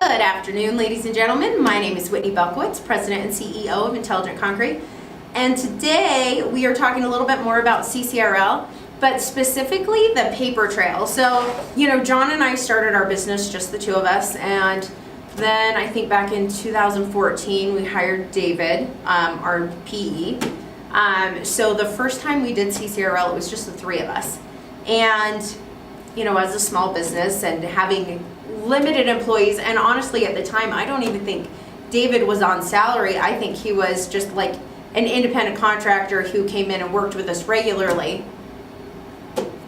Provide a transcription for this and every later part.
Good afternoon, ladies and gentlemen. My name is Whitney, President and CEO of Intelligent Concrete. And today we are talking a little bit more about CCRL, but specifically the paper trail. So, John and I started our business, just the two of us, and then I think back in 2014 we hired David, our PE. So the first time we did CCRL, it was just the three of us. And, as a small business and having limited employees, and honestly at the time I don't even think David was on salary. I think he was just like an independent contractor who came in and worked with us regularly.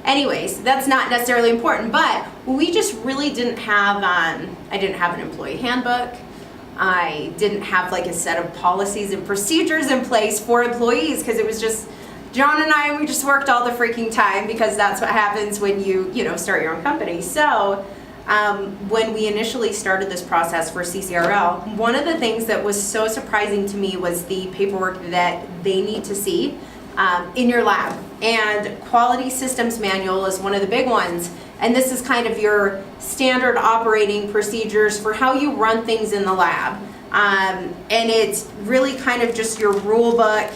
Anyways, that's not necessarily important, but we just really didn't have, I didn't have an employee handbook. I didn't have like a set of policies and procedures in place for employees, because it was just John and I, we just worked all the freaking time, because that's what happens when you start your own company. So when we initially started this process for CCRL, one of the things that was so surprising to me was the paperwork that they need to see in your lab. And quality systems manual is one of the big ones. And this is kind of your standard operating procedures for how you run things in the lab. And it's really kind of just your rule book,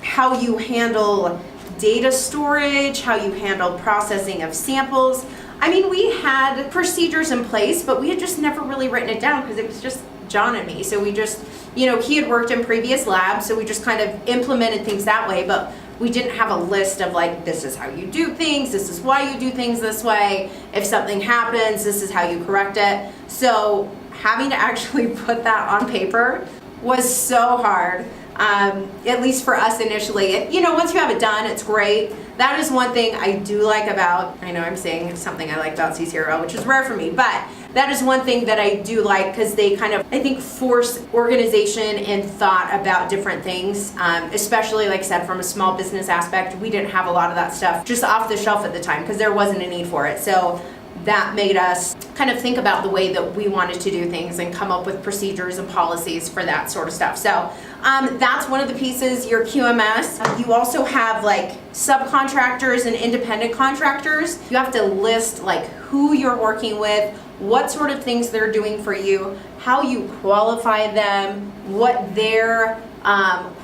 how you handle data storage, how you handle processing of samples. I mean, we had procedures in place, but we had just never really written it down because it was just John and me. So we just, he had worked in previous labs, so we just kind of implemented things that way, but we didn't have a list of like, this is how you do things, this is why you do things this way, if something happens, this is how you correct it. So having to actually put that on paper was so hard, at least for us initially. And, once you have it done, it's great. That is one thing I do like about, I know I'm saying it's something I like about CCRL, which is rare for me, but that is one thing that I do like, because they kind of, I think, force organization and thought about different things, especially, like I said, from a small business aspect. We didn't have a lot of that stuff just off the shelf at the time because there wasn't a need for it. So that made us kind of think about the way that we wanted to do things and come up with procedures and policies for that sort of stuff. So that's one of the pieces, your QMS. You also have like subcontractors and independent contractors. You have to list like who you're working with, what sort of things they're doing for you, how you qualify them, what their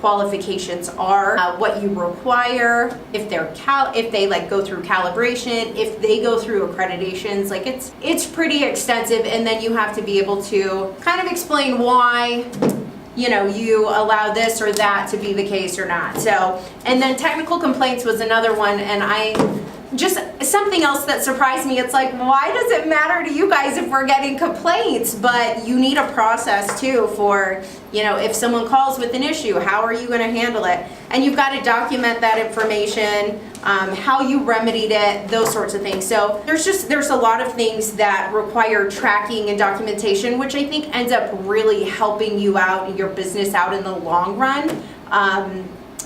qualifications are, what you require, if they like go through calibration, if they go through accreditations. Like it's pretty extensive, and then you have to be able to kind of explain why you allow this or that to be the case or not. So, and then technical complaints was another one, and just something else that surprised me. It's like, why does it matter to you guys if we're getting complaints? But you need a process too for, if someone calls with an issue, how are you going to handle it? And you've got to document that information, how you remedied it, those sorts of things. So there's a lot of things that require tracking and documentation, which I think ends up really helping you out and your business out in the long run.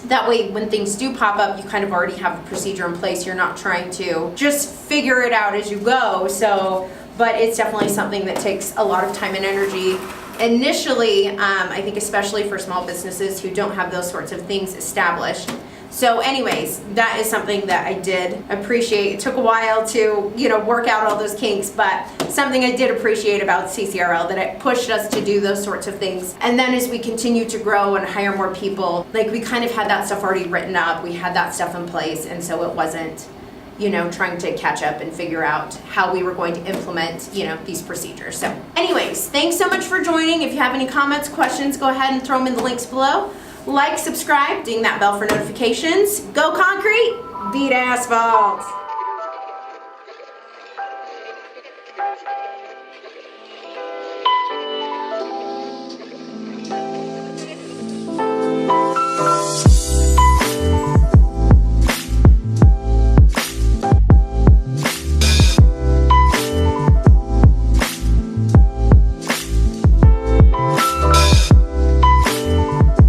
That way, when things do pop up, you kind of already have a procedure in place. You're not trying to just figure it out as you go. So, but it's definitely something that takes a lot of time and energy. Initially, I think especially for small businesses who don't have those sorts of things established. So anyways, that is something that I did appreciate. It took a while to, work out all those kinks, but something I did appreciate about CCRL, that it pushed us to do those sorts of things. And then as we continue to grow and hire more people, like we kind of had that stuff already written up, we had that stuff in place, and so it wasn't, trying to catch up and figure out how we were going to implement, these procedures. So anyways, thanks so much for joining. If you have any comments, questions, go ahead and throw them in the links below. Like, subscribe, ding that bell for notifications. Go concrete, beat asphalt.